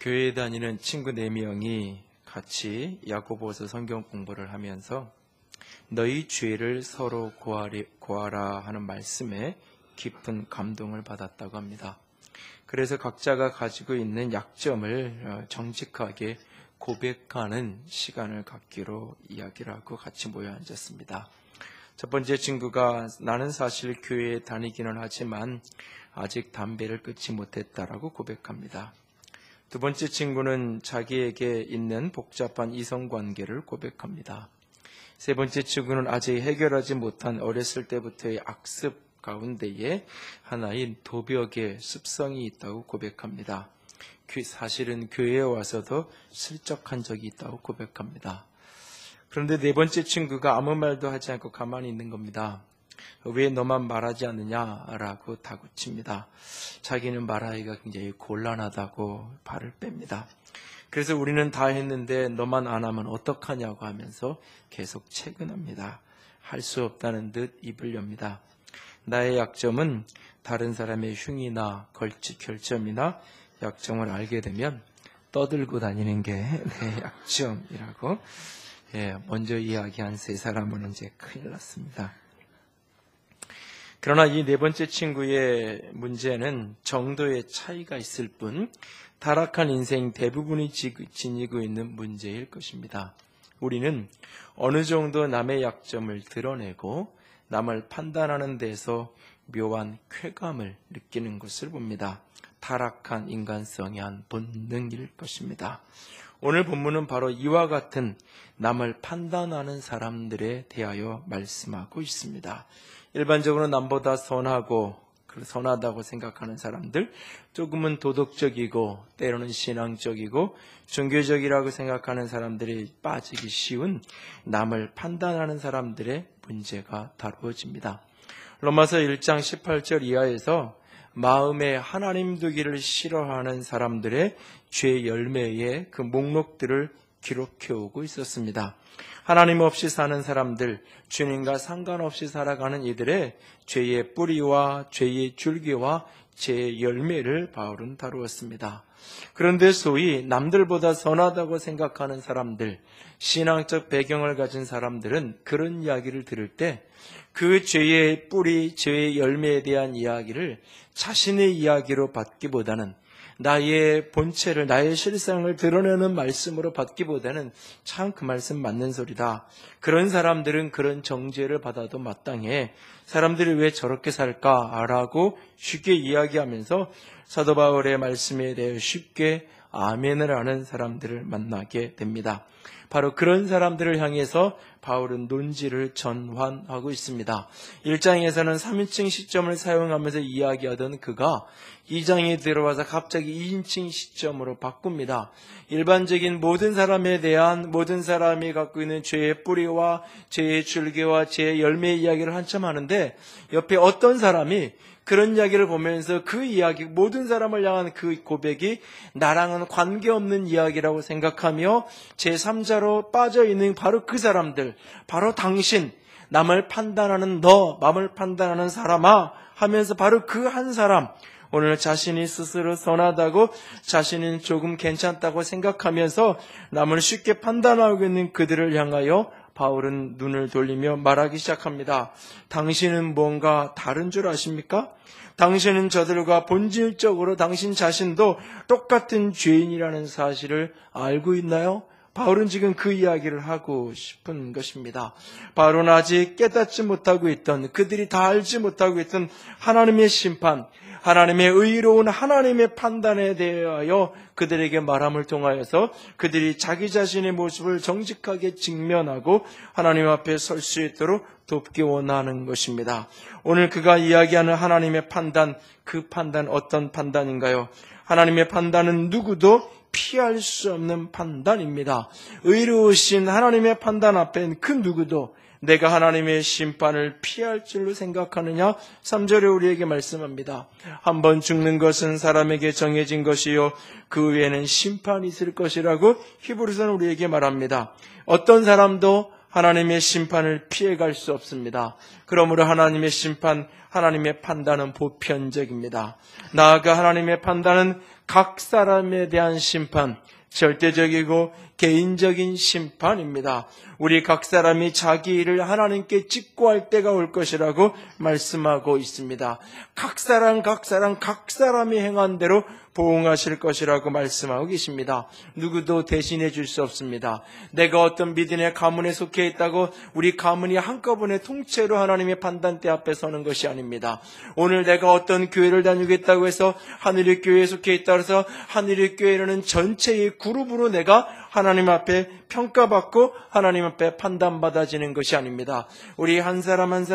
교회에 다니는 친구 4명이 같이 야고보서 성경 공부를 하면서 너희 죄를 서로 고하라 하는 말씀에 깊은 감동을 받았다고 합니다. 그래서 각자가 가지고 있는 약점을 정직하게 고백하는 시간을 갖기로 이야기를 하고 같이 모여 앉았습니다. 첫 번째 친구가 나는 사실 교회에 다니기는 하지만 아직 담배를 끊지 못했다라고 고백합니다. 두 번째 친구는 자기에게 있는 복잡한 이성관계를 고백합니다. 세 번째 친구는 아직 해결하지 못한 어렸을 때부터의 악습 가운데에 하나인 도벽의 습성이 있다고 고백합니다. 사실은 교회에 와서도 슬쩍한 적이 있다고 고백합니다. 그런데 네 번째 친구가 아무 말도 하지 않고 가만히 있는 겁니다. 왜 너만 말하지 않느냐라고 다그칩니다. 자기는 말하기가 굉장히 곤란하다고 발을 뺍니다. 그래서 우리는 다 했는데 너만 안 하면 어떡하냐고 하면서 계속 채근합니다. 할 수 없다는 듯 입을 엽니다. 나의 약점은 다른 사람의 흉이나 결점이나 약점을 알게 되면 떠들고 다니는 게 내 약점이라고 먼저 이야기한 세 사람은 이제 큰일 났습니다. 그러나 이 네 번째 친구의 문제는 정도의 차이가 있을 뿐 타락한 인생 대부분이 지니고 있는 문제일 것입니다. 우리는 어느 정도 남의 약점을 드러내고 남을 판단하는 데서 묘한 쾌감을 느끼는 것을 봅니다. 타락한 인간성의 한 본능일 것입니다. 오늘 본문은 바로 이와 같은 남을 판단하는 사람들에 대하여 말씀하고 있습니다. 일반적으로 남보다 선하다고 생각하는 사람들, 조금은 도덕적이고 때로는 신앙적이고 종교적이라고 생각하는 사람들이 빠지기 쉬운 남을 판단하는 사람들의 문제가 다루어집니다. 로마서 1장 18절 이하에서 마음에 하나님 두기를 싫어하는 사람들의 죄 열매의 그 목록들을 기록해 오고 있었습니다. 하나님 없이 사는 사람들, 주님과 상관없이 살아가는 이들의 죄의 뿌리와 죄의 줄기와 죄의 열매를 바울은 다루었습니다. 그런데 소위 남들보다 선하다고 생각하는 사람들, 신앙적 배경을 가진 사람들은 그런 이야기를 들을 때 그 죄의 뿌리, 죄의 열매에 대한 이야기를 자신의 이야기로 받기보다는 나의 본체를, 나의 실상을 드러내는 말씀으로 받기보다는 참 그 말씀 맞는 소리다. 그런 사람들은 그런 정죄를 받아도 마땅해. 사람들이 왜 저렇게 살까라고 쉽게 이야기하면서 사도 바울의 말씀에 대해 쉽게 아멘을 하는 사람들을 만나게 됩니다. 바로 그런 사람들을 향해서 바울은 논지를 전환하고 있습니다. 1장에서는 3인칭 시점을 사용하면서 이야기하던 그가 2장에 들어와서 갑자기 2인칭 시점으로 바꿉니다. 일반적인 모든 사람이 갖고 있는 죄의 뿌리와 죄의 줄기와 죄의 열매의 이야기를 한참 하는데 옆에 어떤 사람이 그런 이야기를 보면서 그 이야기, 모든 사람을 향한 그 고백이 나랑은 관계없는 이야기라고 생각하며 제3자로 빠져있는 바로 그 사람들, 바로 당신, 남을 판단하는 너, 남을 판단하는 사람아 하면서 바로 그 한 사람, 오늘 자신이 스스로 선하다고 자신은 조금 괜찮다고 생각하면서 남을 쉽게 판단하고 있는 그들을 향하여 바울은 눈을 돌리며 말하기 시작합니다. 당신은 뭔가 다른 줄 아십니까? 당신은 저들과 본질적으로 당신 자신도 똑같은 죄인이라는 사실을 알고 있나요? 바울은 지금 그 이야기를 하고 싶은 것입니다. 바울은 아직 깨닫지 못하고 있던, 그들이 다 알지 못하고 있던 하나님의 심판, 하나님의 의로운 하나님의 판단에 대하여 그들에게 말함을 통하여서 그들이 자기 자신의 모습을 정직하게 직면하고 하나님 앞에 설 수 있도록 돕기 원하는 것입니다. 오늘 그가 이야기하는 하나님의 판단, 그 판단 어떤 판단인가요? 하나님의 판단은 누구도 피할 수 없는 판단입니다. 의로우신 하나님의 판단 앞엔 그 누구도 내가 하나님의 심판을 피할 줄로 생각하느냐? 3절에 우리에게 말씀합니다. 한번 죽는 것은 사람에게 정해진 것이요 그 외에는 심판이 있을 것이라고 히브리서는 우리에게 말합니다. 어떤 사람도 하나님의 심판을 피해갈 수 없습니다. 그러므로 하나님의 심판, 하나님의 판단은 보편적입니다. 나아가 하나님의 판단은 각 사람에 대한 심판, 절대적이고 개인적인 심판입니다. 우리 각 사람이 자기 일을 하나님께 직고할 때가 올 것이라고 말씀하고 있습니다. 각 사람이 행한 대로 보응하실 것이라고 말씀하고 계십니다. 누구도 대신해 줄 수 없습니다. 내가 어떤 믿음의 가문에 속해 있다고 우리 가문이 한꺼번에 통째로 하나님의 판단대 앞에 서는 것이 아닙니다. 오늘 내가 어떤 교회를 다니고 있다고 해서 하늘의 교회에 속해 있다고 해서 하늘의 교회라는 전체의 그룹으로 내가 하나님 앞에 평가받고 하나님 앞에 판단받아지는 것이 아닙니다. 우리 한 사람은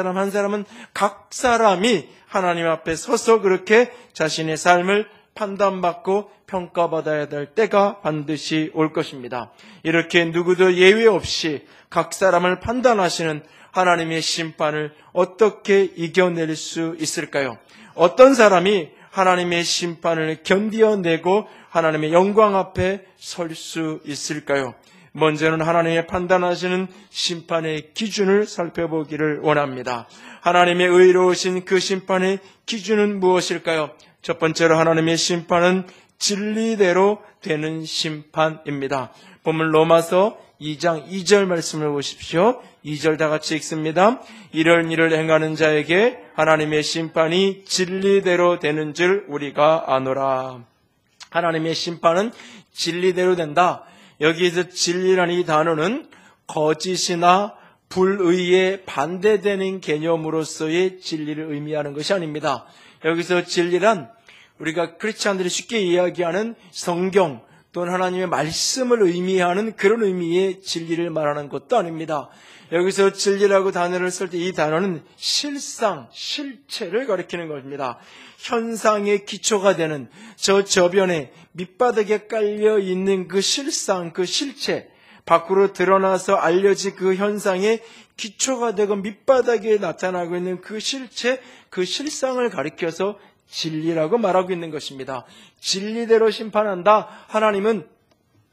각 사람이 하나님 앞에 서서 그렇게 자신의 삶을 판단받고 평가받아야 될 때가 반드시 올 것입니다. 이렇게 누구도 예외 없이 각 사람을 판단하시는 하나님의 심판을 어떻게 이겨낼 수 있을까요? 어떤 사람이 하나님의 심판을 견디어내고 하나님의 영광 앞에 설 수 있을까요? 먼저는 하나님의 판단하시는 심판의 기준을 살펴보기를 원합니다. 하나님의 의로우신 그 심판의 기준은 무엇일까요? 첫 번째로 하나님의 심판은 진리대로 되는 심판입니다. 본문 로마서 2장 2절 말씀을 보십시오. 2절 다 같이 읽습니다. 이런 일을 행하는 자에게 하나님의 심판이 진리대로 되는 줄 우리가 아노라. 하나님의 심판은 진리대로 된다. 여기에서 진리라는 이 단어는 거짓이나 불의에 반대되는 개념으로서의 진리를 의미하는 것이 아닙니다. 여기서 진리란 우리가 크리스찬들이 쉽게 이야기하는 성경 또는 하나님의 말씀을 의미하는 그런 의미의 진리를 말하는 것도 아닙니다. 여기서 진리라고 단어를 쓸 때 이 단어는 실상, 실체를 가리키는 것입니다. 현상의 기초가 되는 저 저변에 밑바닥에 깔려 있는 그 실상, 그 실체, 밖으로 드러나서 알려진 그 현상의 기초가 되고 밑바닥에 나타나고 있는 그 실체, 그 실상을 가리켜서 진리라고 말하고 있는 것입니다. 진리대로 심판한다. 하나님은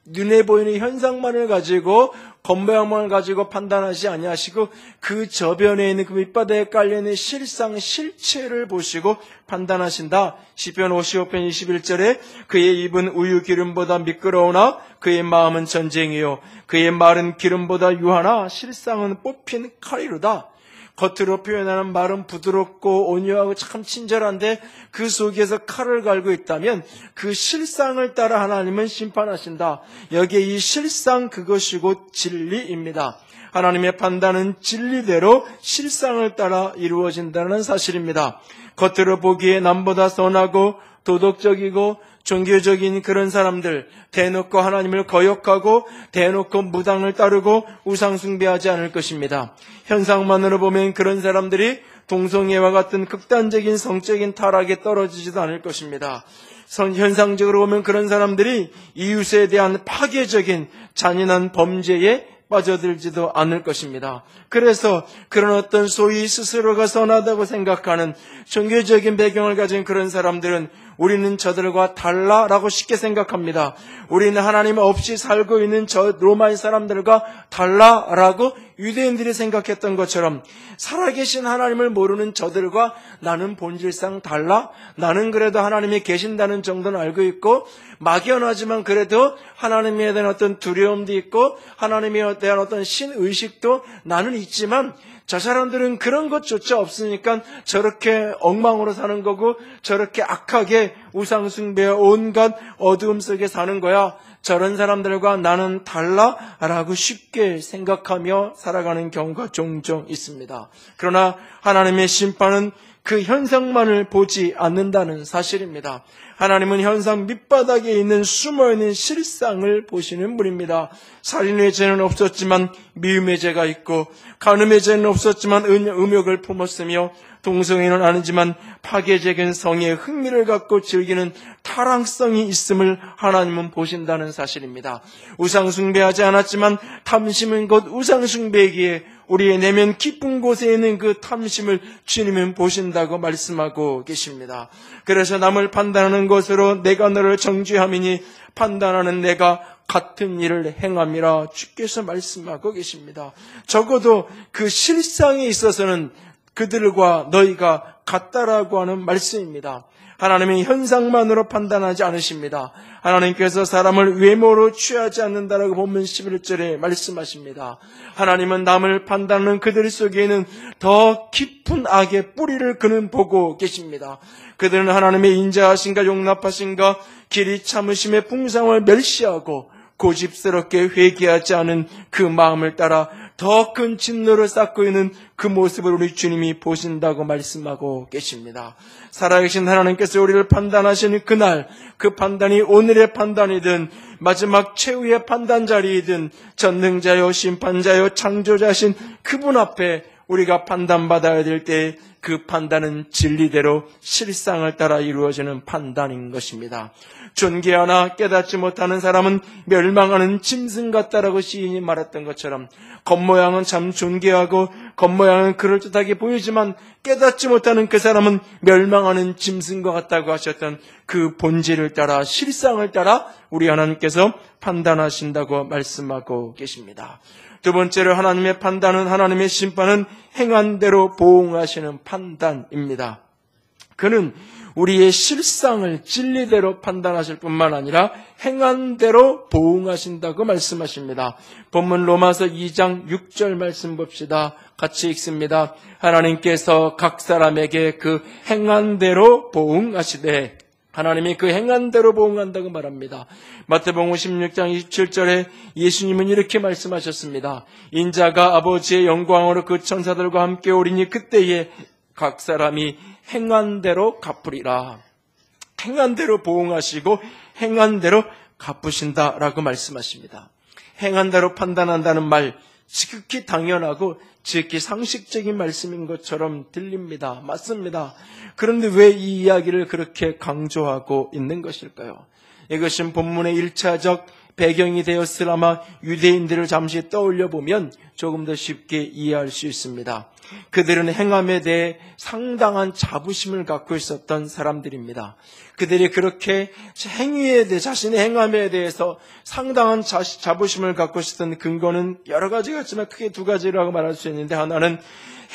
눈에 보이는 현상만을 가지고 겉모양만을 가지고 판단하지 아니하시고 그 저변에 있는 그 밑바닥에 깔려있는 실상 실체를 보시고 판단하신다. 시편 55편 21절에 그의 입은 우유 기름보다 미끄러우나 그의 마음은 전쟁이요 그의 말은 기름보다 유하나 실상은 뽑힌 칼이로다. 겉으로 표현하는 말은 부드럽고 온유하고 참 친절한데 그 속에서 칼을 갈고 있다면 그 실상을 따라 하나님은 심판하신다. 여기에 이 실상 그것이고 진리입니다. 하나님의 판단은 진리대로 실상을 따라 이루어진다는 사실입니다. 겉으로 보기에 남보다 선하고 도덕적이고 종교적인 그런 사람들, 대놓고 하나님을 거역하고 대놓고 무당을 따르고 우상 숭배하지 않을 것입니다. 현상만으로 보면 그런 사람들이 동성애와 같은 극단적인 성적인 타락에 떨어지지도 않을 것입니다. 현상적으로 보면 그런 사람들이 이웃에 대한 파괴적인 잔인한 범죄에 빠져들지도 않을 것입니다. 그래서 그런 어떤 소위 스스로가 선하다고 생각하는 종교적인 배경을 가진 그런 사람들은 우리는 저들과 달라라고 쉽게 생각합니다. 우리는 하나님 없이 살고 있는 저 로마의 사람들과 달라라고 유대인들이 생각했던 것처럼 살아계신 하나님을 모르는 저들과 나는 본질상 달라? 나는 그래도 하나님이 계신다는 정도는 알고 있고 막연하지만 그래도 하나님에 대한 어떤 두려움도 있고 하나님에 대한 어떤 신의식도 나는 있지만 저 사람들은 그런 것조차 없으니까 저렇게 엉망으로 사는 거고 저렇게 악하게 우상숭배와 온갖 어두움 속에 사는 거야. 저런 사람들과 나는 달라라고 쉽게 생각하며 살아가는 경우가 종종 있습니다. 그러나 하나님의 심판은 그 현상만을 보지 않는다는 사실입니다. 하나님은 현상 밑바닥에 있는 숨어있는 실상을 보시는 분입니다. 살인의 죄는 없었지만 미움의 죄가 있고 간음의 죄는 없었지만 음욕을 품었으며 동성애는 아니지만 파괴적인 성의 흥미를 갖고 즐기는 타락성이 있음을 하나님은 보신다는 사실입니다. 우상숭배하지 않았지만 탐심은 곧 우상숭배이기에 우리의 내면 깊은 곳에 있는 그 탐심을 주님은 보신다고 말씀하고 계십니다. 그래서 남을 판단하는 것으로 내가 너를 정죄함이니 판단하는 내가 같은 일을 행함이라 주께서 말씀하고 계십니다. 적어도 그 실상에 있어서는 그들과 너희가 같다라고 하는 말씀입니다. 하나님은 현상만으로 판단하지 않으십니다. 하나님께서 사람을 외모로 취하지 않는다라고 본문 11절에 말씀하십니다. 하나님은 남을 판단하는 그들 속에는 더 깊은 악의 뿌리를 그는 보고 계십니다. 그들은 하나님의 인자하신가 용납하신가 길이 참으심의 풍성을 멸시하고 고집스럽게 회개하지 않은 그 마음을 따라 더 큰 진노를 쌓고 있는 그 모습을 우리 주님이 보신다고 말씀하고 계십니다. 살아계신 하나님께서 우리를 판단하시는 그날, 그 판단이 오늘의 판단이든 마지막 최후의 판단 자리이든 전능자요 심판자요 창조자신 그분 앞에 우리가 판단받아야 될 때 그 판단은 진리대로 실상을 따라 이루어지는 판단인 것입니다. 존귀하나 깨닫지 못하는 사람은 멸망하는 짐승 같다라고 시인이 말했던 것처럼 겉모양은 참 존귀하고 겉모양은 그럴듯하게 보이지만 깨닫지 못하는 그 사람은 멸망하는 짐승과 같다고 하셨던 그 본질을 따라 실상을 따라 우리 하나님께서 판단하신다고 말씀하고 계십니다. 두 번째로 하나님의 판단은 하나님의 심판은 행한 대로 보응하시는 판단입니다. 그는 우리의 실상을 진리대로 판단하실 뿐만 아니라 행한 대로 보응하신다고 말씀하십니다. 본문 로마서 2장 6절 말씀 봅시다. 같이 읽습니다. 하나님께서 각 사람에게 그 행한 대로 보응하시되, 하나님이 그 행한 대로 보응한다고 말합니다. 마태복음 16장 27절에 예수님은 이렇게 말씀하셨습니다. 인자가 아버지의 영광으로 그 천사들과 함께 오리니 그때에 각 사람이 행한 대로 갚으리라. 행한 대로 보응하시고 행한 대로 갚으신다라고 말씀하십니다. 행한 대로 판단한다는 말, 지극히 당연하고 지극히 상식적인 말씀인 것처럼 들립니다. 맞습니다. 그런데 왜 이 이야기를 그렇게 강조하고 있는 것일까요? 이것은 본문의 1차적 배경이 되었을 아마 유대인들을 잠시 떠올려 보면 조금 더 쉽게 이해할 수 있습니다. 그들은 행함에 대해 상당한 자부심을 갖고 있었던 사람들입니다. 그들이 그렇게 행위에 대해, 자신의 행함에 대해서 상당한 자부심을 갖고 있었던 근거는 여러 가지가 있지만 크게 두 가지라고 말할 수 있는데, 하나는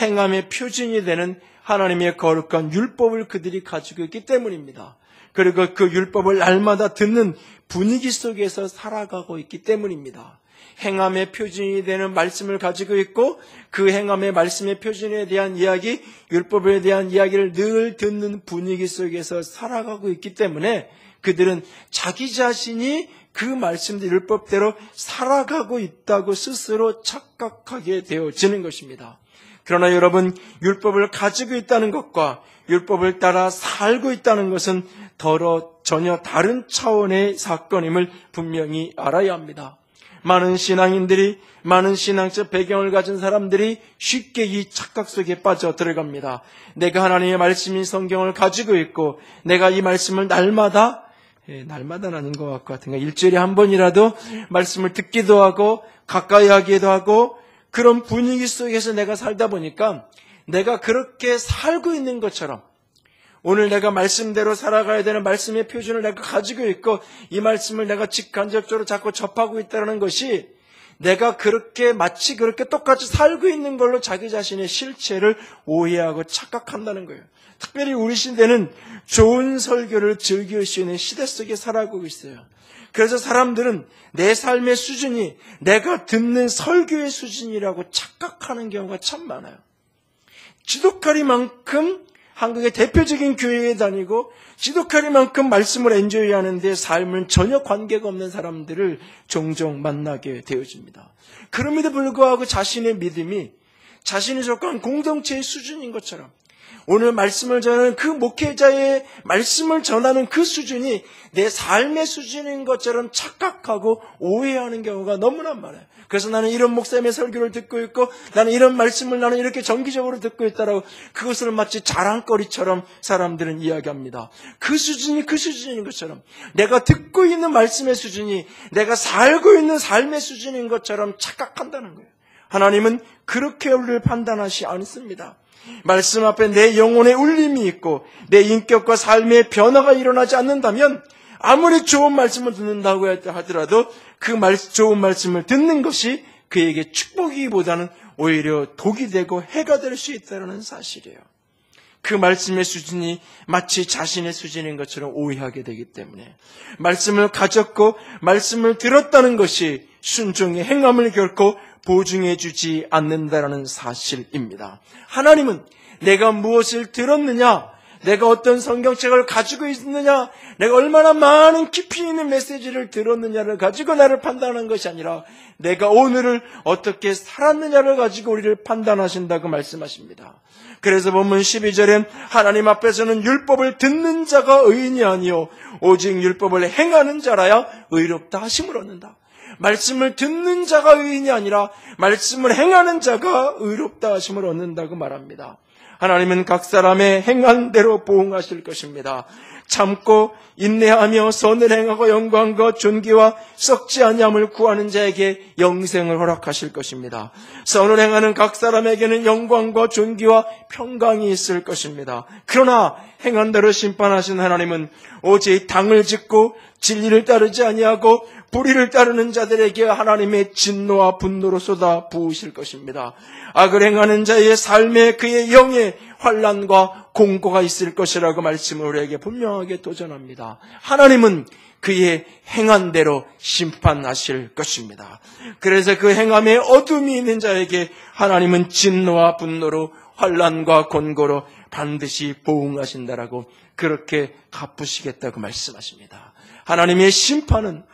행함의 표준이 되는 하나님의 거룩한 율법을 그들이 가지고 있기 때문입니다. 그리고 그 율법을 날마다 듣는 분위기 속에서 살아가고 있기 때문입니다. 행함의 표준이 되는 말씀을 가지고 있고 그 행함의 말씀의 표준에 대한 이야기, 율법에 대한 이야기를 늘 듣는 분위기 속에서 살아가고 있기 때문에 그들은 자기 자신이 그 말씀들 율법대로 살아가고 있다고 스스로 착각하게 되어지는 것입니다. 그러나 여러분, 율법을 가지고 있다는 것과 율법을 따라 살고 있다는 것은 전혀 다른 차원의 사건임을 분명히 알아야 합니다. 많은 신앙인들이, 많은 신앙적 배경을 가진 사람들이 쉽게 이 착각 속에 빠져 들어갑니다. 내가 하나님의 말씀인 성경을 가지고 있고 내가 이 말씀을 날마다는 아닌 것 같은가, 일주일에 한 번이라도 말씀을 듣기도 하고 가까이 하기도 하고 그런 분위기 속에서 내가 살다 보니까 내가 그렇게 살고 있는 것처럼, 오늘 내가 말씀대로 살아가야 되는 말씀의 표준을 내가 가지고 있고 이 말씀을 내가 직간접적으로 자꾸 접하고 있다는 것이 내가 마치 그렇게 똑같이 살고 있는 걸로 자기 자신의 실체를 오해하고 착각한다는 거예요. 특별히 우리 시대는 좋은 설교를 즐길 수 있는 시대 속에 살아가고 있어요. 그래서 사람들은 내 삶의 수준이 내가 듣는 설교의 수준이라고 착각하는 경우가 참 많아요. 지독하리만큼 한국의 대표적인 교회에 다니고 지독하리만큼 말씀을 엔조이하는데 삶은 전혀 관계가 없는 사람들을 종종 만나게 되어집니다. 그럼에도 불구하고 자신의 믿음이 자신이 속한 공동체의 수준인 것처럼, 오늘 말씀을 전하는 그 목회자의 말씀을 전하는 그 수준이 내 삶의 수준인 것처럼 착각하고 오해하는 경우가 너무나 많아요. 그래서 나는 이런 목사님의 설교를 듣고 있고 나는 이런 말씀을 나는 이렇게 정기적으로 듣고 있다라고 그것을 마치 자랑거리처럼 사람들은 이야기합니다. 그 수준이 그 수준인 것처럼, 내가 듣고 있는 말씀의 수준이 내가 살고 있는 삶의 수준인 것처럼 착각한다는 거예요. 하나님은 그렇게 우리를 판단하지 않습니다. 말씀 앞에 내 영혼의 울림이 있고 내 인격과 삶의 변화가 일어나지 않는다면 아무리 좋은 말씀을 듣는다고 하더라도 그 좋은 말씀을 듣는 것이 그에게 축복이기보다는 오히려 독이 되고 해가 될 수 있다는 사실이에요. 그 말씀의 수준이 마치 자신의 수준인 것처럼 오해하게 되기 때문에 말씀을 가졌고 말씀을 들었다는 것이 순종의 행함을 결코 보증해 주지 않는다라는 사실입니다. 하나님은 내가 무엇을 들었느냐, 내가 어떤 성경책을 가지고 있느냐, 내가 얼마나 많은 깊이 있는 메시지를 들었느냐를 가지고 나를 판단하는 것이 아니라 내가 오늘을 어떻게 살았느냐를 가지고 우리를 판단하신다고 말씀하십니다. 그래서 본문 12절엔 하나님 앞에서는 율법을 듣는 자가 의인이 아니요 오직 율법을 행하는 자라야 의롭다 하심을 얻는다. 말씀을 듣는 자가 의인이 아니라 말씀을 행하는 자가 의롭다 하심을 얻는다고 말합니다. 하나님은 각 사람의 행한 대로 보응하실 것입니다. 참고 인내하며 선을 행하고 영광과 존귀와 썩지 아니함을 구하는 자에게 영생을 허락하실 것입니다. 선을 행하는 각 사람에게는 영광과 존귀와 평강이 있을 것입니다. 그러나 행한 대로 심판하신 하나님은 오직 당을 짓고 진리를 따르지 아니하고 불의를 따르는 자들에게 하나님의 진노와 분노로 쏟아 부으실 것입니다. 악을 행하는 자의 삶에 그의 영에 환난과 공고가 있을 것이라고 말씀을 우리에게 분명하게 도전합니다. 하나님은 그의 행한 대로 심판하실 것입니다. 그래서 그 행함에 어둠이 있는 자에게 하나님은 진노와 분노로 환난과 곤고로 반드시 보응하신다라고 그렇게 갚으시겠다고 말씀하십니다. 하나님의 심판은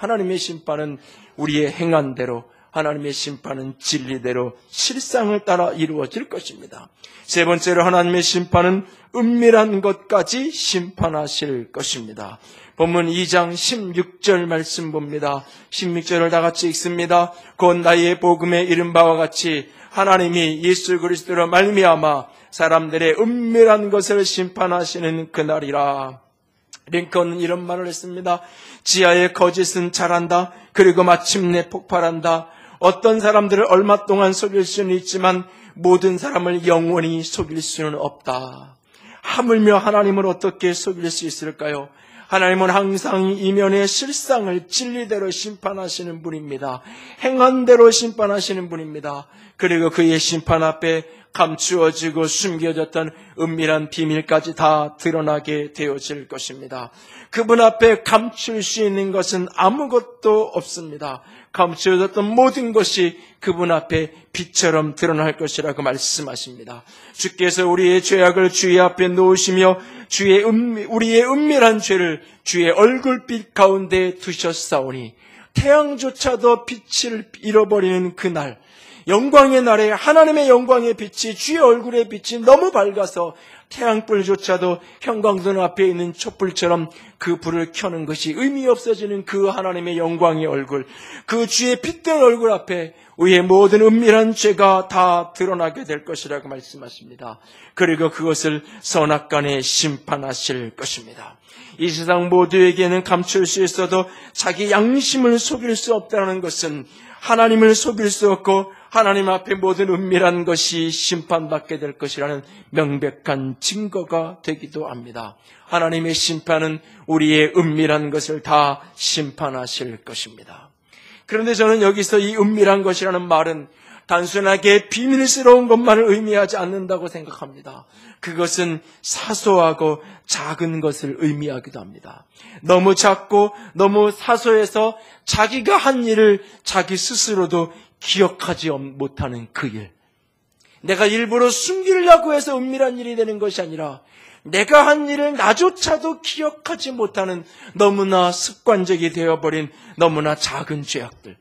우리의 행한 대로, 하나님의 심판은 진리대로 실상을 따라 이루어질 것입니다. 세 번째로 하나님의 심판은 은밀한 것까지 심판하실 것입니다. 본문 2장 16절 말씀 봅니다. 16절을 다 같이 읽습니다. 곧 나의 복음에 이른 바와 같이 하나님이 예수 그리스도로 말미암아 사람들의 은밀한 것을 심판하시는 그날이라. 링컨은 이런 말을 했습니다. 지하의 거짓은 자란다. 그리고 마침내 폭발한다. 어떤 사람들을 얼마 동안 속일 수는 있지만 모든 사람을 영원히 속일 수는 없다. 하물며 하나님을 어떻게 속일 수 있을까요? 하나님은 항상 이면의 실상을 진리대로 심판하시는 분입니다. 행한 대로 심판하시는 분입니다. 그리고 그의 심판 앞에 감추어지고 숨겨졌던 은밀한 비밀까지 다 드러나게 되어질 것입니다. 그분 앞에 감출 수 있는 것은 아무것도 없습니다. 감추어졌던 모든 것이 그분 앞에 빛처럼 드러날 것이라고 말씀하십니다. 주께서 우리의 죄악을 주의 앞에 놓으시며 우리의 은밀한 죄를 주의 얼굴빛 가운데 두셨사오니 태양조차도 빛을 잃어버리는 그날, 영광의 날에 하나님의 영광의 빛이 주의 얼굴의 빛이 너무 밝아서 태양불조차도 형광등 앞에 있는 촛불처럼 그 불을 켜는 것이 의미 없어지는 그 하나님의 영광의 얼굴, 그 주의 빛된 얼굴 앞에 우리의 모든 은밀한 죄가 다 드러나게 될 것이라고 말씀하십니다. 그리고 그것을 선악간에 심판하실 것입니다. 이 세상 모두에게는 감출 수 있어도 자기 양심을 속일 수 없다는 것은 하나님을 속일 수 없고 하나님 앞에 모든 은밀한 것이 심판받게 될 것이라는 명백한 증거가 되기도 합니다. 하나님의 심판은 우리의 은밀한 것을 다 심판하실 것입니다. 그런데 저는 여기서 이 은밀한 것이라는 말은 단순하게 비밀스러운 것만을 의미하지 않는다고 생각합니다. 그것은 사소하고 작은 것을 의미하기도 합니다. 너무 작고 너무 사소해서 자기가 한 일을 자기 스스로도 기억하지 못하는 그 일. 내가 일부러 숨기려고 해서 은밀한 일이 되는 것이 아니라 내가 한 일을 나조차도 기억하지 못하는 너무나 습관적이 되어버린 너무나 작은 죄악들.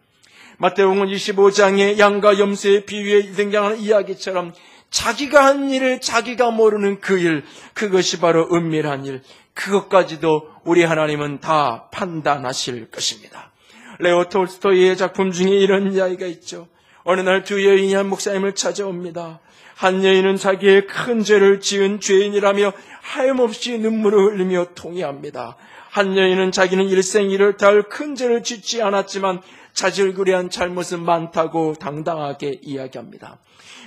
마태복음 25장의 양과 염소의 비유에 등장하는 이야기처럼 자기가 한 일을 자기가 모르는 그 일, 그것이 바로 은밀한 일, 그것까지도 우리 하나님은 다 판단하실 것입니다. 레오 톨스토이의 작품 중에 이런 이야기가 있죠. 어느 날 두 여인이 한 목사님을 찾아옵니다. 한 여인은 자기의 큰 죄를 지은 죄인이라며 하염없이 눈물을 흘리며 통회합니다. 한 여인은 자기는 일생일을 다할 큰 죄를 짓지 않았지만 자질구레한 잘못은 많다고 당당하게 이야기합니다.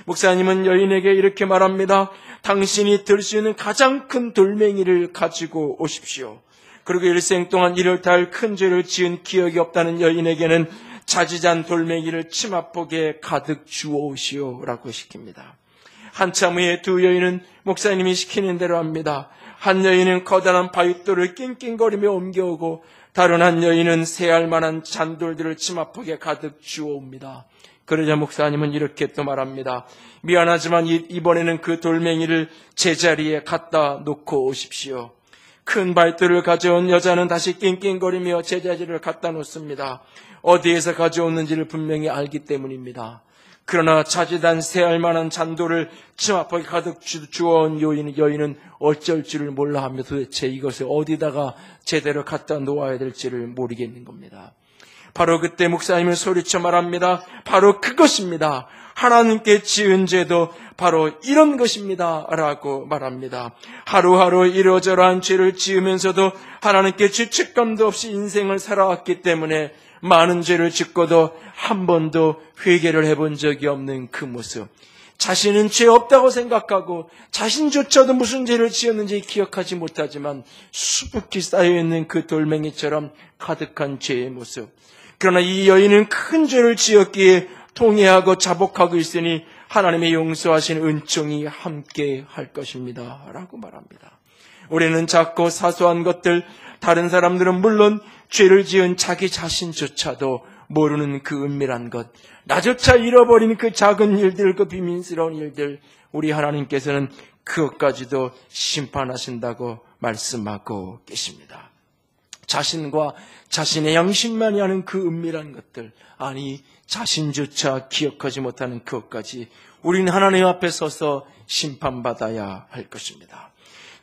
목사님은 여인에게 이렇게 말합니다. 당신이 들 수 있는 가장 큰 돌멩이를 가지고 오십시오. 그리고 일생 동안 이를 다할 큰 죄를 지은 기억이 없다는 여인에게는 자지잔 돌멩이를 치마폭에 가득 주워오시오라고 시킵니다. 한참 후에 두 여인은 목사님이 시키는 대로 합니다. 한 여인은 커다란 바윗돌을 낑낑거리며 옮겨오고 다른 한 여인은 세알 만한 잔돌들을 치마폭에 가득 주워옵니다. 그러자 목사님은 이렇게 또 말합니다. 미안하지만 이번에는 그 돌멩이를 제자리에 갖다 놓고 오십시오. 큰 바윗돌을 가져온 여자는 다시 낑낑거리며 제자리를 갖다 놓습니다. 어디에서 가져오는지를 분명히 알기 때문입니다. 그러나 자지단 세알만한 잔돌을 치마폭에 가득 주워온 여인은 어쩔 줄을 몰라 하며 도대체 이것을 어디다가 제대로 갖다 놓아야 될지를 모르겠는 겁니다. 바로 그때 목사님은 소리쳐 말합니다. 바로 그것입니다. 하나님께 지은 죄도 바로 이런 것입니다 라고 말합니다. 하루하루 이러저러한 죄를 지으면서도 하나님께 죄책감도 없이 인생을 살아왔기 때문에 많은 죄를 짓고도 한 번도 회개를 해본 적이 없는 그 모습. 자신은 죄 없다고 생각하고 자신조차도 무슨 죄를 지었는지 기억하지 못하지만 수북히 쌓여있는 그 돌멩이처럼 가득한 죄의 모습. 그러나 이 여인은 큰 죄를 지었기에 통회하고 자복하고 있으니 하나님의 용서하신 은총이 함께 할 것입니다 라고 말합니다. 우리는 작고 사소한 것들, 다른 사람들은 물론 죄를 지은 자기 자신조차도 모르는 그 은밀한 것, 나조차 잃어버린 그 작은 일들, 그 비밀스러운 일들, 우리 하나님께서는 그것까지도 심판하신다고 말씀하고 계십니다. 자신과 자신의 양심만이 아는 그 은밀한 것들, 아니 자신조차 기억하지 못하는 그것까지 우리는 하나님 앞에 서서 심판받아야 할 것입니다.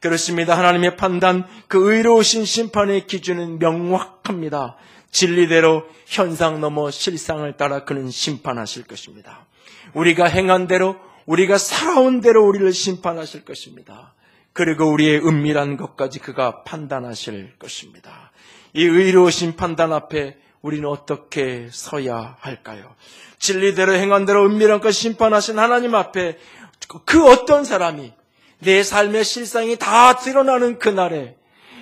그렇습니다. 하나님의 판단, 그 의로우신 심판의 기준은 명확합니다. 진리대로 현상 넘어 실상을 따라 그는 심판하실 것입니다. 우리가 행한 대로, 우리가 살아온 대로 우리를 심판하실 것입니다. 그리고 우리의 은밀한 것까지 그가 판단하실 것입니다. 이 의로우신 판단 앞에 우리는 어떻게 서야 할까요? 진리대로 행한 대로 은밀한 것 심판하신 하나님 앞에 그 어떤 사람이 내 삶의 실상이 다 드러나는 그날에,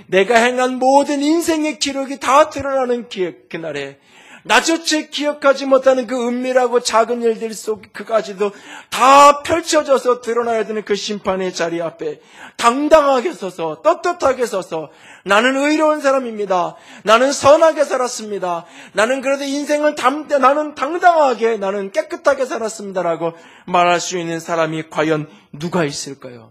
내가 행한 모든 인생의 기록이 다 드러나는 그날에, 나조차 기억하지 못하는 그 은밀하고 작은 일들 속 그까지도 다 펼쳐져서 드러나야 되는 그 심판의 자리 앞에 당당하게 서서, 떳떳하게 서서, 나는 의로운 사람입니다. 나는 선하게 살았습니다. 나는 그래도 인생을 나는 당당하게, 나는 깨끗하게 살았습니다라고 말할 수 있는 사람이 과연 누가 있을까요?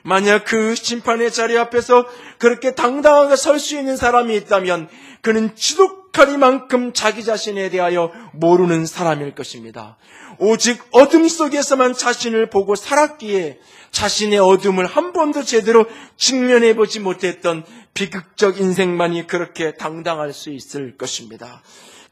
만약 그 심판의 자리 앞에서 그렇게 당당하게 설 수 있는 사람이 있다면 그는 지독하리만큼 자기 자신에 대하여 모르는 사람일 것입니다. 오직 어둠 속에서만 자신을 보고 살았기에 자신의 어둠을 한 번도 제대로 직면해보지 못했던 비극적 인생만이 그렇게 당당할 수 있을 것입니다.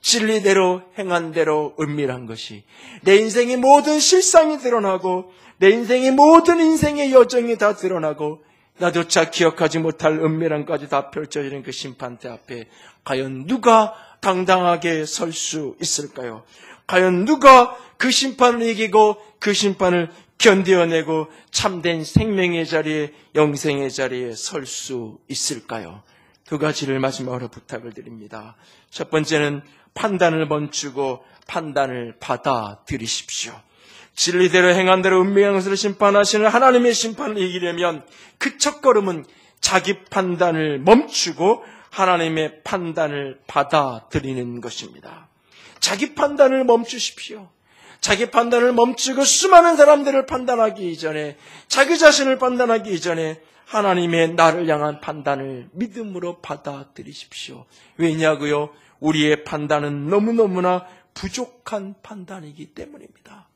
진리대로 행한 대로 은밀한 것이 내 인생의 모든 실상이 드러나고 내 인생의 모든 인생의 여정이 다 드러나고 나조차 기억하지 못할 은밀한까지 다 펼쳐지는 그 심판대 앞에 과연 누가 당당하게 설 수 있을까요? 과연 누가 그 심판을 이기고 그 심판을 견뎌내고 참된 생명의 자리에, 영생의 자리에 설 수 있을까요? 두 가지를 마지막으로 부탁을 드립니다. 첫 번째는 판단을 멈추고 판단을 받아들이십시오. 진리대로 행한 대로 은밀한 것을 심판하시는 하나님의 심판을 이기려면 그 첫걸음은 자기 판단을 멈추고 하나님의 판단을 받아들이는 것입니다. 자기 판단을 멈추십시오. 자기 판단을 멈추고 수많은 사람들을 판단하기 이전에, 자기 자신을 판단하기 이전에 하나님의 나를 향한 판단을 믿음으로 받아들이십시오. 왜냐고요? 우리의 판단은 너무너무나 부족한 판단이기 때문입니다.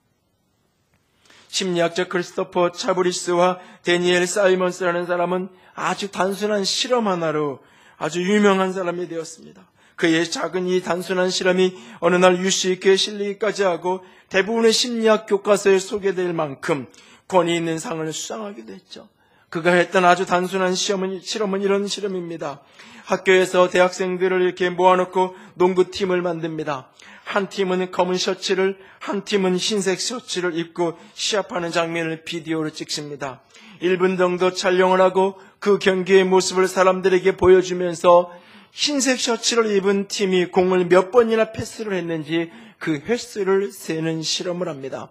심리학자 크리스토퍼 차브리스와 데니엘 사이먼스라는 사람은 아주 단순한 실험 하나로 아주 유명한 사람이 되었습니다. 그의 작은 이 단순한 실험이 어느 날 UC교에 실리기까지 하고 대부분의 심리학 교과서에 소개될 만큼 권위 있는 상을 수상하기도 했죠. 그가 했던 아주 단순한 실험은 이런 실험입니다. 학교에서 대학생들을 이렇게 모아놓고 농구팀을 만듭니다. 한 팀은 검은 셔츠를, 한 팀은 흰색 셔츠를 입고 시합하는 장면을 비디오로 찍습니다. 1분 정도 촬영을 하고 그 경기의 모습을 사람들에게 보여주면서 흰색 셔츠를 입은 팀이 공을 몇 번이나 패스를 했는지 그 횟수를 세는 실험을 합니다.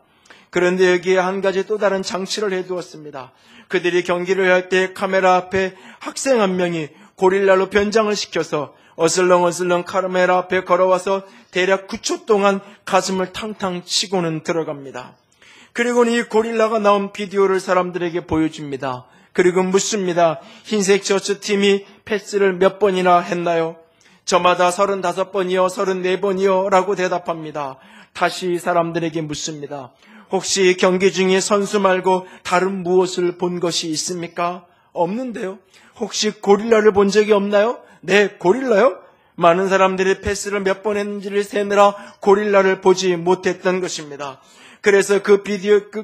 그런데 여기에 한 가지 또 다른 장치를 해두었습니다. 그들이 경기를 할 때 카메라 앞에 학생 한 명이 고릴라로 변장을 시켜서 어슬렁어슬렁 카메라 앞에 걸어와서 대략 9초 동안 가슴을 탕탕 치고는 들어갑니다. 그리고는 이 고릴라가 나온 비디오를 사람들에게 보여줍니다. 그리고 묻습니다. 흰색 셔츠 팀이 패스를 몇 번이나 했나요? 저마다 35번이요, 34번이요 라고 대답합니다. 다시 사람들에게 묻습니다. 혹시 경기 중에 선수 말고 다른 무엇을 본 것이 있습니까? 없는데요. 혹시 고릴라를 본 적이 없나요? 네, 고릴라요? 많은 사람들이 패스를 몇 번 했는지를 세느라 고릴라를 보지 못했던 것입니다. 그래서 그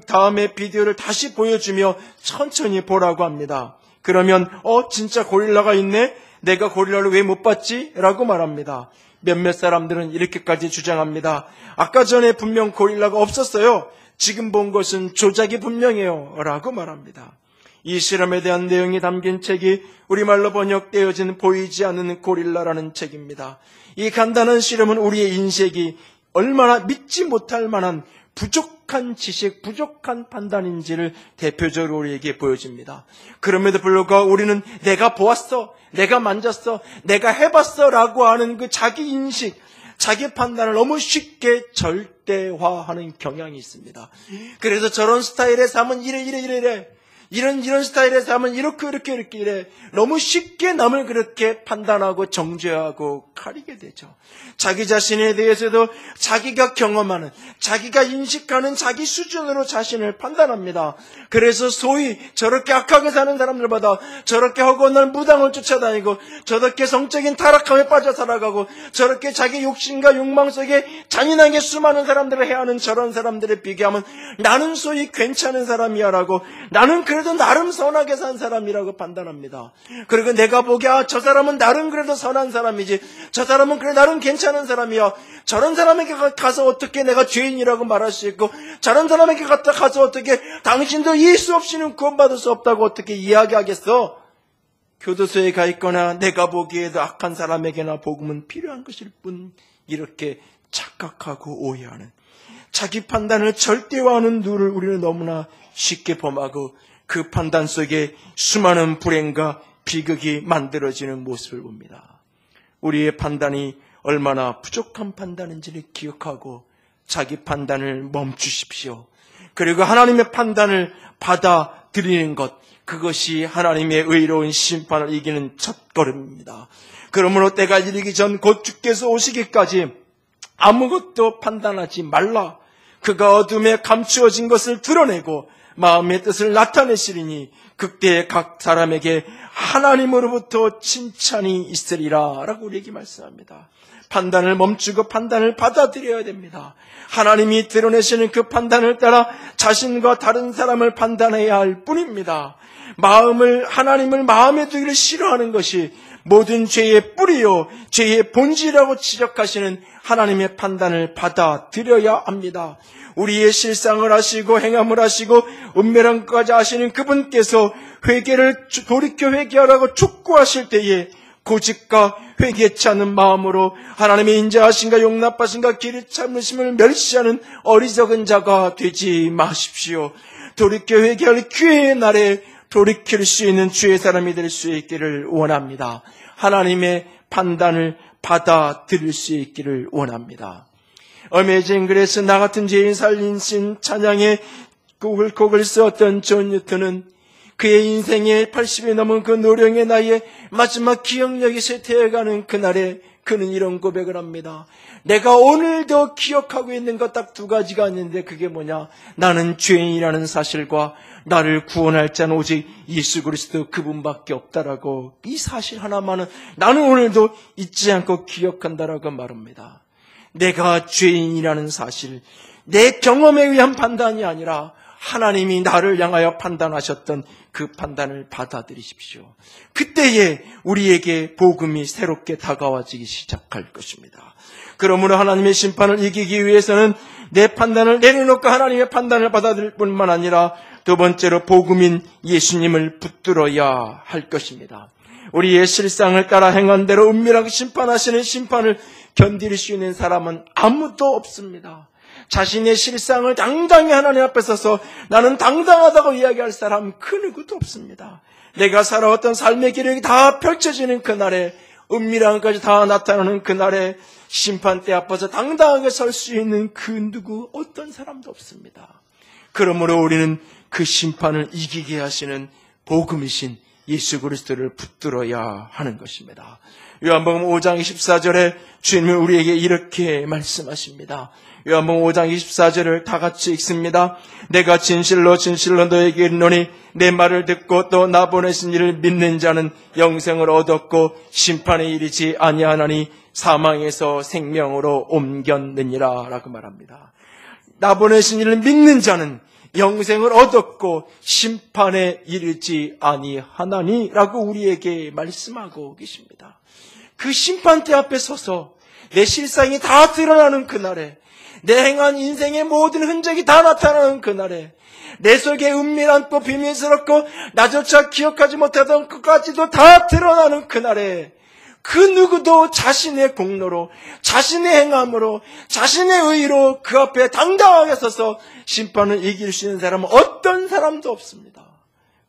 다음에 비디오를 다시 보여주며 천천히 보라고 합니다. 그러면 진짜 고릴라가 있네? 내가 고릴라를 왜 못 봤지? 라고 말합니다. 몇몇 사람들은 이렇게까지 주장합니다. 아까 전에 분명 고릴라가 없었어요. 지금 본 것은 조작이 분명해요. 라고 말합니다. 이 실험에 대한 내용이 담긴 책이 우리말로 번역되어진 보이지 않는 고릴라라는 책입니다. 이 간단한 실험은 우리의 인식이 얼마나 믿지 못할 만한 부족한 지식, 부족한 판단인지를 대표적으로 우리에게 보여줍니다. 그럼에도 불구하고 우리는 내가 보았어, 내가 만졌어, 내가 해봤어 라고 하는 그 자기 인식, 자기 판단을 너무 쉽게 절대화하는 경향이 있습니다. 그래서 저런 스타일의 삶은 이래. 이런 스타일의 삶은 이렇게 이래. 너무 쉽게 남을 그렇게 판단하고 정죄하고 가리게 되죠. 자기 자신에 대해서도 자기가 경험하는, 자기가 인식하는 자기 수준으로 자신을 판단합니다. 그래서 소위 저렇게 악하게 사는 사람들보다 저렇게 허구한 무당을 쫓아다니고 저렇게 성적인 타락함에 빠져 살아가고 저렇게 자기 욕심과 욕망 속에 잔인하게 수많은 사람들을 해하는 저런 사람들에 비교하면 나는 소위 괜찮은 사람이야 라고, 나는 그래도 나름 선하게 산 사람이라고 판단합니다. 그리고 내가 보기에 저 사람은 나름 그래도 선한 사람이지, 저 사람은 그래 나름 괜찮은 사람이야, 저런 사람에게 가서 어떻게 내가 죄인이라고 말할 수 있고, 저런 사람에게 가서 어떻게 당신도 예수 없이는 구원받을 수 없다고 어떻게 이야기하겠어? 교도소에 가 있거나 내가 보기에도 악한 사람에게나 복음은 필요한 것일 뿐, 이렇게 착각하고 오해하는, 자기 판단을 절대화하는 누를 우리는 너무나 쉽게 범하고 그 판단 속에 수많은 불행과 비극이 만들어지는 모습을 봅니다. 우리의 판단이 얼마나 부족한 판단인지를 기억하고 자기 판단을 멈추십시오. 그리고 하나님의 판단을 받아들이는 것, 그것이 하나님의 의로운 심판을 이기는 첫걸음입니다. 그러므로 때가 이르기 전 곧 주께서 오시기까지 아무것도 판단하지 말라. 그가 어둠에 감추어진 것을 드러내고 마음의 뜻을 나타내시리니 그때 각 사람에게 하나님으로부터 칭찬이 있으리라 라고 우리에게 말씀합니다. 판단을 멈추고 판단을 받아들여야 됩니다. 하나님이 드러내시는 그 판단을 따라 자신과 다른 사람을 판단해야 할 뿐입니다. 하나님을 마음에 두기를 싫어하는 것이 모든 죄의 뿌리요 죄의 본질이라고 지적하시는 하나님의 판단을 받아들여야 합니다. 우리의 실상을 아시고 행함을 아시고 은밀한 것까지 아시는 그분께서 돌이켜 회개하라고 촉구하실 때에 고집과 회개치 않은 마음으로 하나님의 인자하심과 용납하심과 길을 참으심을 멸시하는 어리석은 자가 되지 마십시오. 돌이켜 회개할 기회의 날에 돌이킬 수 있는 주의 사람이 될 수 있기를 원합니다. 하나님의 판단을 받아들일 수 있기를 원합니다. 어메이징 그레이스 나 같은 죄인 살리신 찬양의 곡을 쓰었던 존 뉴턴은 그의 인생의 80이 넘은 그 노령의 나이에 마지막 기억력이 쇠퇴해가는 그날에 그는 이런 고백을 합니다. 내가 오늘도 기억하고 있는 것 딱 두 가지가 있는데 그게 뭐냐? 나는 죄인이라는 사실과 나를 구원할 자는 오직 예수 그리스도 그분밖에 없다라고, 이 사실 하나만은 나는 오늘도 잊지 않고 기억한다라고 말합니다. 내가 죄인이라는 사실, 내 경험에 의한 판단이 아니라 하나님이 나를 향하여 판단하셨던 그 판단을 받아들이십시오. 그때에 우리에게 복음이 새롭게 다가와지기 시작할 것입니다. 그러므로 하나님의 심판을 이기기 위해서는 내 판단을 내려놓고 하나님의 판단을 받아들일 뿐만 아니라 두 번째로 복음인 예수님을 붙들어야 할 것입니다. 우리의 실상을 따라 행한 대로 은밀하게 심판하시는 심판을 견딜 수 있는 사람은 아무도 없습니다. 자신의 실상을 당당히 하나님 앞에 서서 나는 당당하다고 이야기할 사람 그 누구도 없습니다. 내가 살아왔던 삶의 기록이 다 펼쳐지는 그날에, 은밀한 것까지 다 나타나는 그날에 심판대 앞에서 당당하게 설 수 있는 그 누구 어떤 사람도 없습니다. 그러므로 우리는 그 심판을 이기게 하시는 복음이신 예수 그리스도를 붙들어야 하는 것입니다. 요한복음 5장 24절에 주님은 우리에게 이렇게 말씀하십니다. 요한복음 5장 24절을 다 같이 읽습니다. 내가 진실로 진실로 너에게 이르노니 내 말을 듣고 또 나 보내신 이를 믿는 자는 영생을 얻었고 심판에 이르지 아니하나니 사망에서 생명으로 옮겼느니라 라고 말합니다. 나 보내신 이를 믿는 자는 영생을 얻었고 심판에 이르지 아니하나니 라고 우리에게 말씀하고 계십니다. 그 심판대 앞에 서서 내 실상이 다 드러나는 그날에, 내 행한 인생의 모든 흔적이 다 나타나는 그날에, 내 속에 은밀한 또 비밀스럽고 나조차 기억하지 못하던 것까지도 다 드러나는 그날에 그 누구도 자신의 공로로, 자신의 행함으로, 자신의 의로 그 앞에 당당하게 서서 심판을 이길 수 있는 사람은 어떤 사람도 없습니다.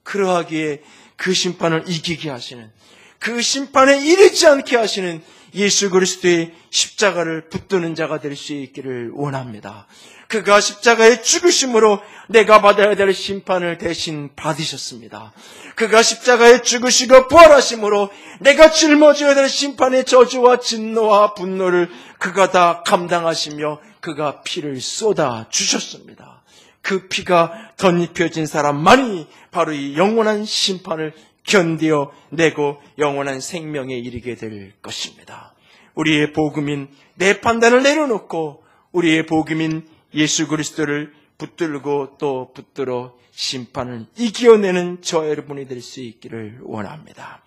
그러하기에 그 심판을 이기게 하시는, 그 심판에 이르지 않게 하시는 예수 그리스도의 십자가를 붙드는 자가 될 수 있기를 원합니다. 그가 십자가의 죽으심으로 내가 받아야 될 심판을 대신 받으셨습니다. 그가 십자가에 죽으시고 부활하심으로 내가 짊어져야 될 심판의 저주와 진노와 분노를 그가 다 감당하시며 그가 피를 쏟아 주셨습니다. 그 피가 덧입혀진 사람만이 바로 이 영원한 심판을 견디어 내고 영원한 생명에 이르게 될 것입니다. 우리의 복음인 내 판단을 내려놓고 우리의 복음인 예수 그리스도를 붙들고 또 붙들어 심판을 이겨내는 저 여러분이 될 수 있기를 원합니다.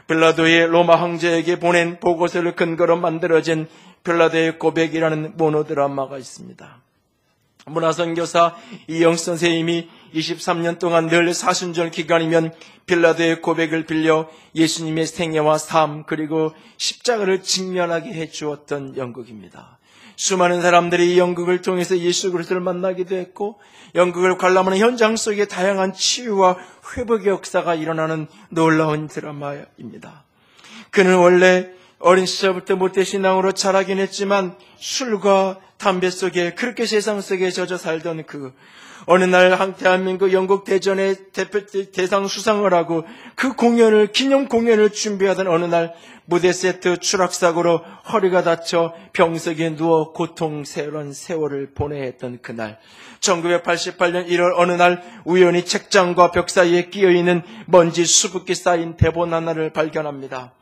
빌라도의 로마 황제에게 보낸 보고서를 근거로 만들어진 빌라도의 고백이라는 모노드라마가 있습니다. 문화선교사 이영수 선생님이 23년 동안 늘 사순절 기간이면 빌라도의 고백을 빌려 예수님의 생애와 삶 그리고 십자가를 직면하게 해주었던 연극입니다. 수많은 사람들이 이 연극을 통해서 예수 그리스도를 만나기도 했고 연극을 관람하는 현장 속에 다양한 치유와 회복의 역사가 일어나는 놀라운 드라마입니다. 그는 원래 어린 시절부터 모태신앙으로 자라긴 했지만 술과 담배 속에 그렇게 세상 속에 젖어 살던 어느 날 대한민국 연극 대전의 대상 수상을 하고 그 기념 공연을 준비하던 어느 날 무대 세트 추락사고로 허리가 다쳐 병석에 누워 고통스러운 세월을 보내야 했던 그날 1988년 1월 어느 날 우연히 책장과 벽 사이에 끼어있는 먼지 수북히 쌓인 대본 하나를 발견합니다.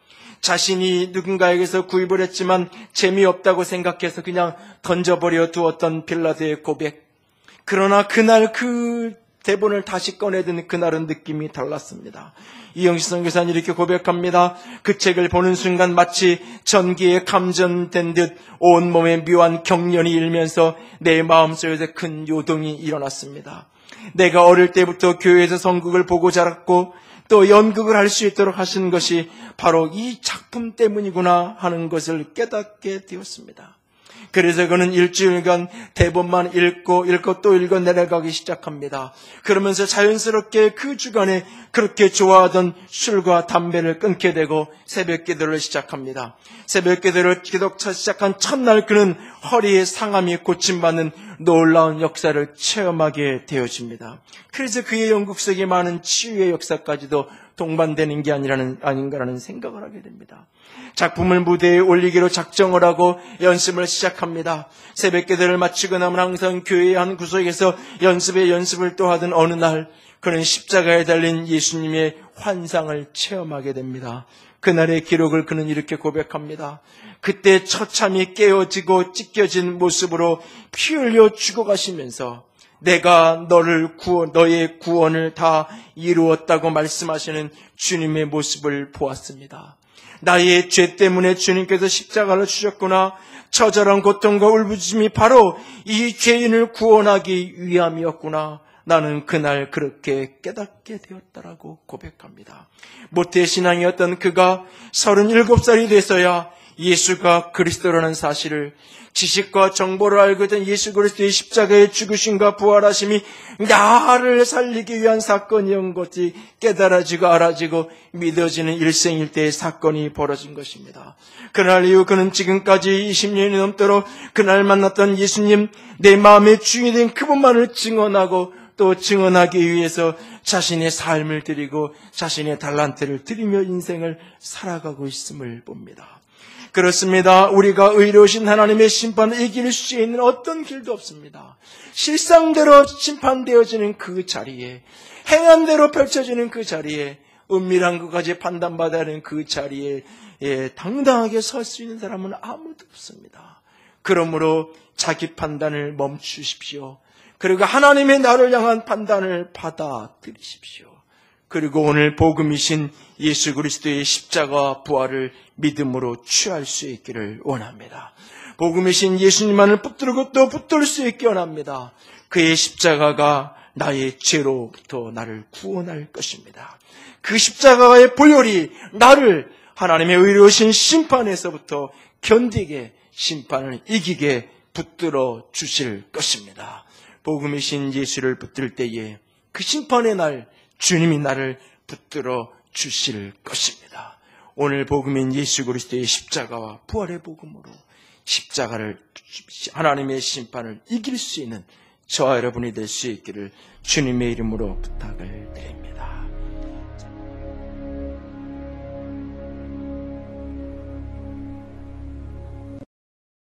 자신이 누군가에게서 구입을 했지만 재미없다고 생각해서 그냥 던져버려 두었던 빌라도의 고백. 그러나 그날 그 대본을 다시 꺼내든 그날은 느낌이 달랐습니다. 이영식 선교사는 이렇게 고백합니다. 그 책을 보는 순간 마치 전기에 감전된 듯 온몸에 묘한 경련이 일면서 내 마음속에서 큰 요동이 일어났습니다. 내가 어릴 때부터 교회에서 선극을 보고 자랐고 또 연극을 할 수 있도록 하신 것이 바로 이 작품 때문이구나 하는 것을 깨닫게 되었습니다. 그래서 그는 일주일간 대본만 읽고 또 읽어 내려가기 시작합니다. 그러면서 자연스럽게 그 주간에 그렇게 좋아하던 술과 담배를 끊게 되고 새벽 기도를 시작합니다. 새벽 기도를 기독차 시작한 첫날 그는 허리의 상함이 고침받는 놀라운 역사를 체험하게 되어집니다. 그래서 그의 연극 속에 많은 치유의 역사까지도 동반되는 게 아닌가라는 생각을 하게 됩니다. 작품을 무대에 올리기로 작정을 하고 연습을 시작합니다. 새벽 기도를 마치고 나면 항상 교회의 한 구석에서 연습을 또 하던 어느 날 그는 십자가에 달린 예수님의 환상을 체험하게 됩니다. 그날의 기록을 그는 이렇게 고백합니다. 그때 처참히 깨어지고 찢겨진 모습으로 피 흘려 죽어가시면서 내가 너의 구원을 다 이루었다고 말씀하시는 주님의 모습을 보았습니다. 나의 죄 때문에 주님께서 십자가를 주셨구나. 처절한 고통과 울부짖음이 바로 이 죄인을 구원하기 위함이었구나. 나는 그날 그렇게 깨닫게 되었다라고 고백합니다. 모태신앙이었던 그가 37살이 돼서야 예수가 그리스도라는 사실을, 지식과 정보를 알고 있던 예수 그리스도의 십자가의 죽으심과 부활하심이 나를 살리기 위한 사건이었던 것이 깨달아지고 알아지고 믿어지는 일생일대의 사건이 벌어진 것입니다. 그날 이후 그는 지금까지 20년이 넘도록 그날 만났던 예수님, 내 마음의 주인이 된 그분만을 증언하고 또 증언하기 위해서 자신의 삶을 드리고 자신의 달란트를 드리며 인생을 살아가고 있음을 봅니다. 그렇습니다. 우리가 의로우신 하나님의 심판을 이길 수 있는 어떤 길도 없습니다. 실상대로 심판되어지는 그 자리에, 행한대로 펼쳐지는 그 자리에, 은밀한 것까지 판단받아야 하는 그 자리에 당당하게 설 수 있는 사람은 아무도 없습니다. 그러므로 자기 판단을 멈추십시오. 그리고 하나님의 나를 향한 판단을 받아들이십시오. 그리고 오늘 복음이신 예수 그리스도의 십자가와 부활을 믿음으로 취할 수 있기를 원합니다. 복음이신 예수님만을 붙들고 또 붙들 수 있게 원합니다. 그의 십자가가 나의 죄로부터 나를 구원할 것입니다. 그 십자가의 보혈이 나를 하나님의 의로우신 심판에서부터 견디게, 심판을 이기게 붙들어 주실 것입니다. 복음이신 예수를 붙들 때에 그 심판의 날 주님이 나를 붙들어 주실 것입니다. 오늘 복음인 예수 그리스도의 십자가와 부활의 복음으로 십자가를, 하나님의 심판을 이길 수 있는 저와 여러분이 될 수 있기를 주님의 이름으로 부탁을